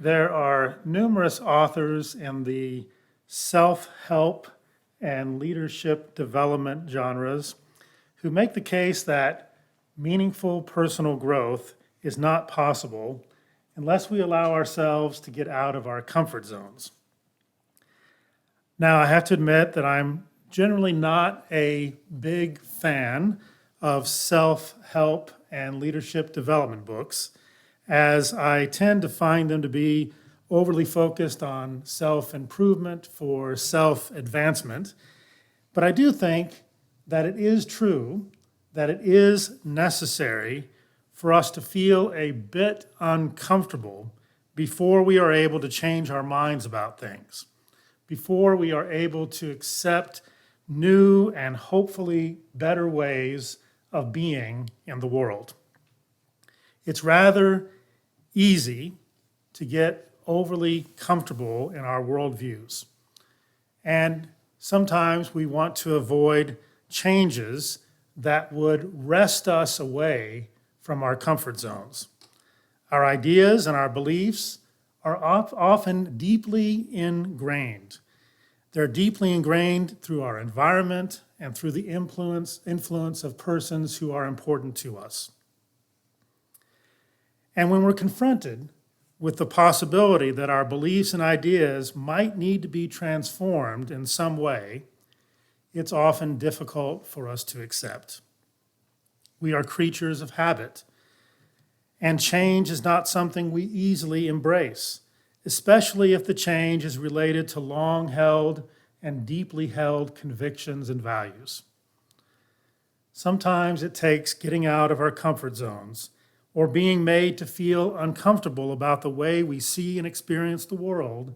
There are numerous authors in the self-help and leadership development genres who make the case that meaningful personal growth is not possible unless we allow ourselves to get out of our comfort zones. Now, I have to admit that I'm generally not a big fan of self-help and leadership development books, as I tend to find them to be overly focused on self-improvement for self-advancement. But I do think that it is true that it is necessary for us to feel a bit uncomfortable before we are able to change our minds about things, before we are able to accept new and hopefully better ways of being in the world. It's rather easy to get overly comfortable in our worldviews. And sometimes we want to avoid changes that would wrest us away from our comfort zones. Our ideas and our beliefs are often deeply ingrained. They're deeply ingrained through our environment and through the influence of persons who are important to us. And when we're confronted with the possibility that our beliefs and ideas might need to be transformed in some way, it's often difficult for us to accept. We are creatures of habit, and change is not something we easily embrace, especially if the change is related to long-held and deeply held convictions and values. Sometimes it takes getting out of our comfort zones or being made to feel uncomfortable about the way we see and experience the world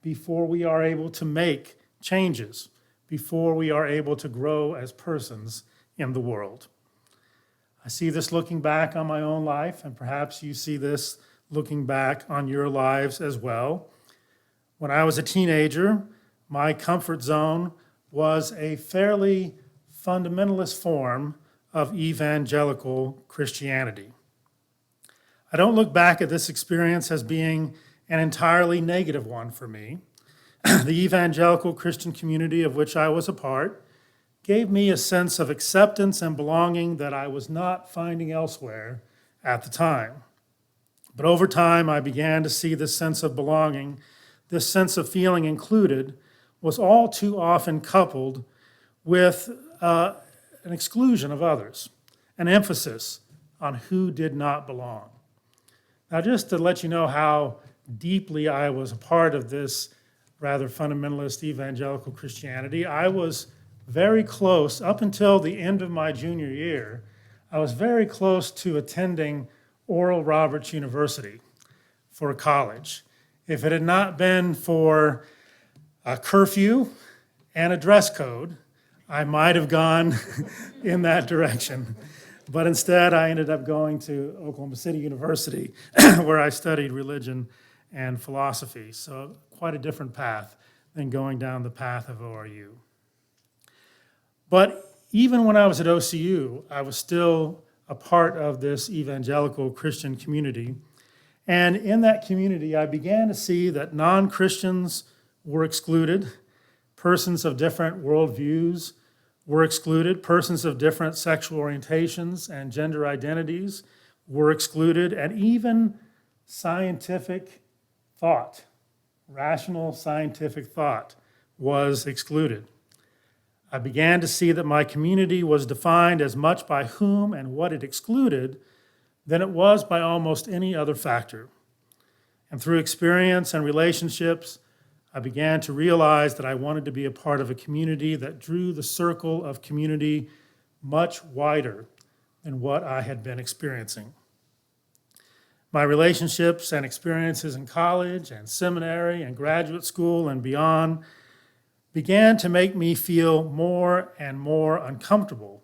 before we are able to make changes, before we are able to grow as persons in the world. I see this looking back on my own life, and perhaps you see this looking back on your lives as well. When I was a teenager, my comfort zone was a fairly fundamentalist form of evangelical Christianity. I don't look back at this experience as being an entirely negative one for me. The evangelical Christian community of which I was a part gave me a sense of acceptance and belonging that I was not finding elsewhere at the time. But over time, I began to see this sense of belonging, this sense of feeling included, was all too often coupled with an exclusion of others, an emphasis on who did not belong. Now, just to let you know how deeply I was a part of this rather fundamentalist evangelical Christianity, I was very close, up until the end of my junior year, I was very close to attending Oral Roberts University for college. If it had not been for a curfew and a dress code, I might have gone in that direction. But instead, I ended up going to Oklahoma City University, where I studied religion and philosophy. So quite a different path than going down the path of ORU. But even when I was at OCU, I was still a part of this evangelical Christian community. And in that community, I began to see that non-Christians were excluded, persons of different worldviews were excluded, persons of different sexual orientations and gender identities were excluded, and even scientific thought, rational scientific thought, was excluded. I began to see that my community was defined as much by whom and what it excluded than it was by almost any other factor. And through experience and relationships, I began to realize that I wanted to be a part of a community that drew the circle of community much wider than what I had been experiencing. My relationships and experiences in college and seminary and graduate school and beyond began to make me feel more and more uncomfortable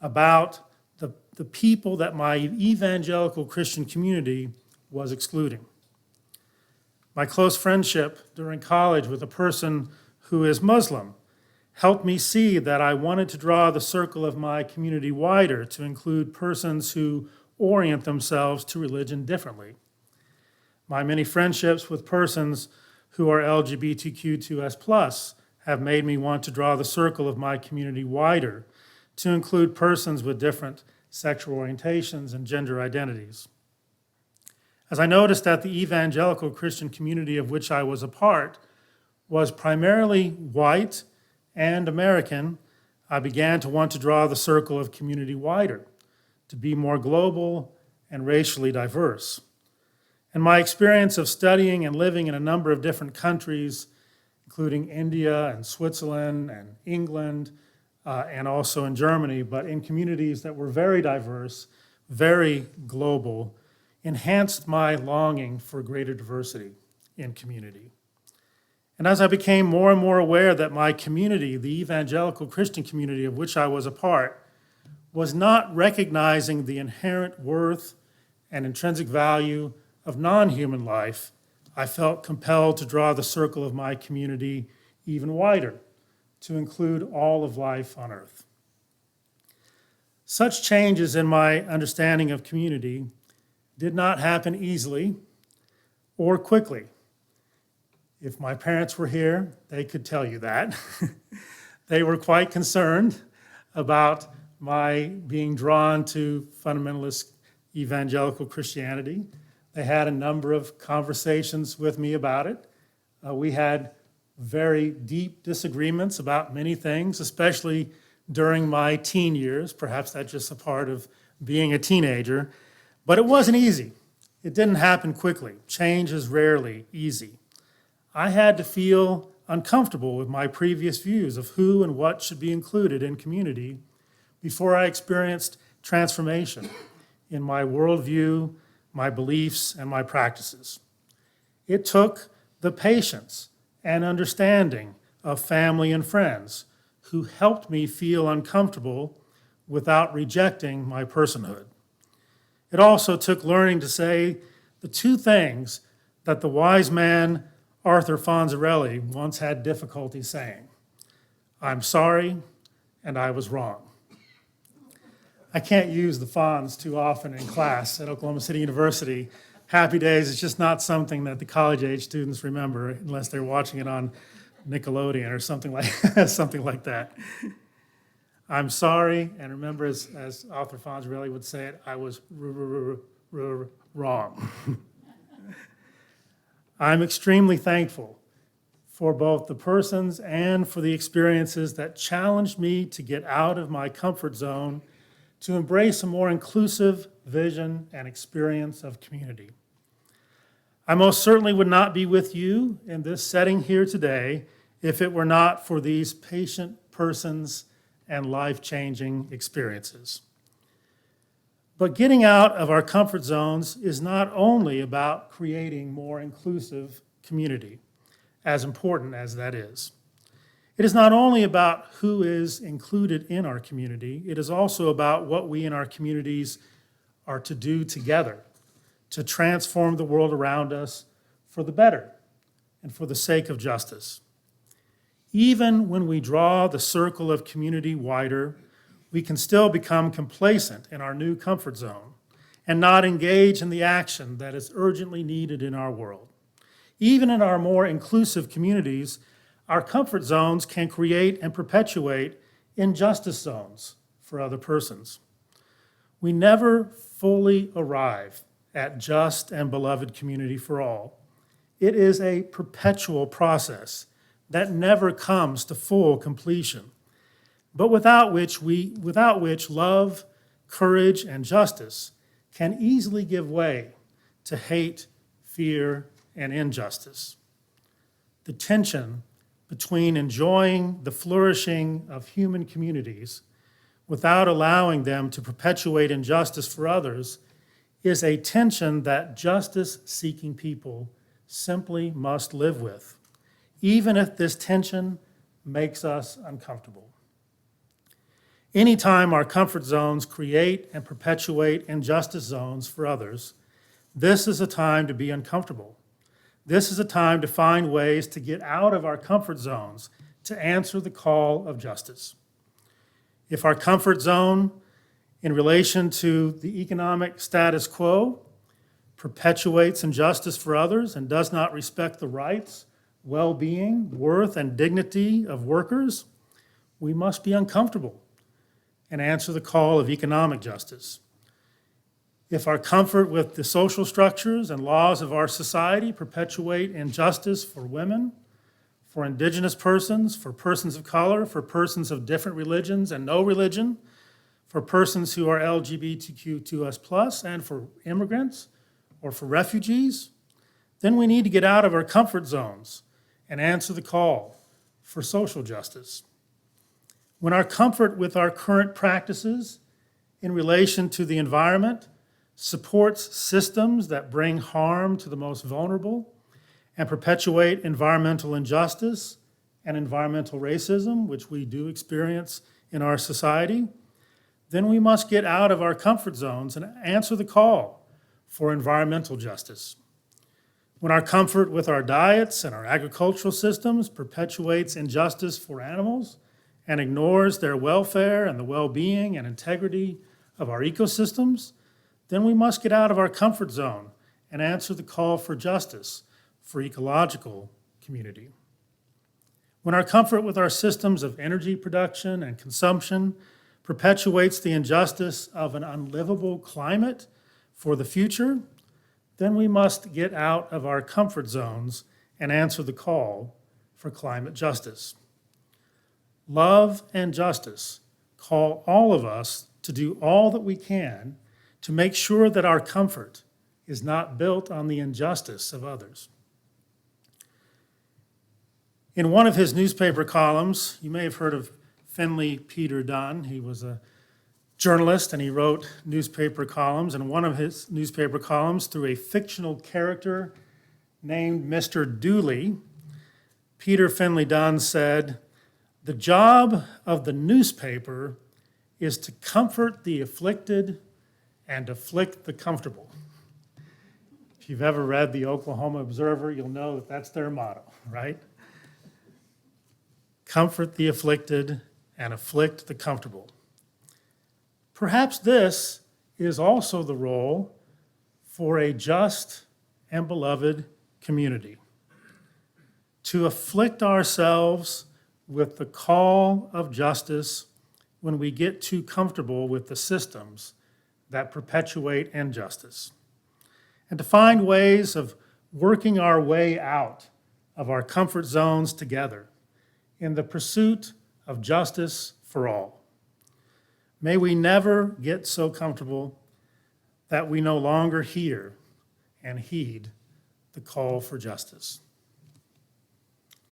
about the people that my evangelical Christian community was excluding. My close friendship during college with a person who is Muslim helped me see that I wanted to draw the circle of my community wider to include persons who orient themselves to religion differently. My many friendships with persons who are LGBTQ2S+ have made me want to draw the circle of my community wider to include persons with different sexual orientations and gender identities. As I noticed that the evangelical Christian community of which I was a part was primarily white and American, I began to want to draw the circle of community wider, to be more global and racially diverse. And my experience of studying and living in a number of different countries, including India and Switzerland and England, and also in Germany, but in communities that were very diverse, very global, enhanced my longing for greater diversity in community. And as I became more and more aware that my community, the evangelical Christian community of which I was a part, was not recognizing the inherent worth and intrinsic value of non-human life, I felt compelled to draw the circle of my community even wider, to include all of life on earth. Such changes in my understanding of community did not happen easily or quickly. If my parents were here, they could tell you that. They were quite concerned about my being drawn to fundamentalist evangelical Christianity. They had a number of conversations with me about it. We had very deep disagreements about many things, especially during my teen years. Perhaps that's just a part of being a teenager. But it wasn't easy. It didn't happen quickly. Change is rarely easy. I had to feel uncomfortable with my previous views of who and what should be included in community before I experienced transformation in my worldview, my beliefs, and my practices. It took the patience and understanding of family and friends who helped me feel uncomfortable without rejecting my personhood. It also took learning to say the two things that the wise man Arthur Fonzarelli once had difficulty saying: I'm sorry, and I was wrong. I can't use the Fonz too often in class at Oklahoma City University. Happy Days is just not something that the college-age students remember unless they're watching it on Nickelodeon or something like that. I'm sorry, and remember, as Arthur Fonzarelli would say it, I was wrong. I'm extremely thankful for both the persons and for the experiences that challenged me to get out of my comfort zone to embrace a more inclusive vision and experience of community. I most certainly would not be with you in this setting here today if it were not for these patient persons and life-changing experiences. But getting out of our comfort zones is not only about creating more inclusive community, as important as that is. It is not only about who is included in our community, it is also about what we in our communities are to do together to transform the world around us for the better and for the sake of justice. Even when we draw the circle of community wider, we can still become complacent in our new comfort zone and not engage in the action that is urgently needed in our world. Even in our more inclusive communities, our comfort zones can create and perpetuate injustice zones for other persons. We never fully arrive at just and beloved community for all. It is a perpetual process that never comes to full completion, but without which love, courage, and justice can easily give way to hate, fear, and injustice. The tension between enjoying the flourishing of human communities without allowing them to perpetuate injustice for others is a tension that justice-seeking people simply must live with, even if this tension makes us uncomfortable. Anytime our comfort zones create and perpetuate injustice zones for others, this is a time to be uncomfortable. This is a time to find ways to get out of our comfort zones to answer the call of justice. If our comfort zone in relation to the economic status quo perpetuates injustice for others and does not respect the rights, well-being, worth, and dignity of workers, we must be uncomfortable and answer the call of economic justice. If our comfort with the social structures and laws of our society perpetuate injustice for women, for indigenous persons, for persons of color, for persons of different religions and no religion, for persons who are LGBTQ2S+, and for immigrants or for refugees, then we need to get out of our comfort zones and answer the call for social justice. When our comfort with our current practices in relation to the environment supports systems that bring harm to the most vulnerable and perpetuate environmental injustice and environmental racism, which we do experience in our society, then we must get out of our comfort zones and answer the call for environmental justice. When our comfort with our diets and our agricultural systems perpetuates injustice for animals and ignores their welfare and the well-being and integrity of our ecosystems, then we must get out of our comfort zone and answer the call for justice for ecological community. When our comfort with our systems of energy production and consumption perpetuates the injustice of an unlivable climate for the future, then we must get out of our comfort zones and answer the call for climate justice. Love and justice call all of us to do all that we can to make sure that our comfort is not built on the injustice of others. In one of his newspaper columns, you may have heard of Finley Peter Dunn. He was a journalist and he wrote newspaper columns. And one of his newspaper columns, through a fictional character named Mr. Dooley, Peter Finley Dunn said, "The job of the newspaper is to comfort the afflicted and afflict the comfortable." If you've ever read the Oklahoma Observer, you'll know that that's their motto, right? Comfort the afflicted and afflict the comfortable. Perhaps this is also the role for a just and beloved community. To afflict ourselves with the call of justice when we get too comfortable with the systems that perpetuate injustice, and to find ways of working our way out of our comfort zones together in the pursuit of justice for all. May we never get so comfortable that we no longer hear and heed the call for justice.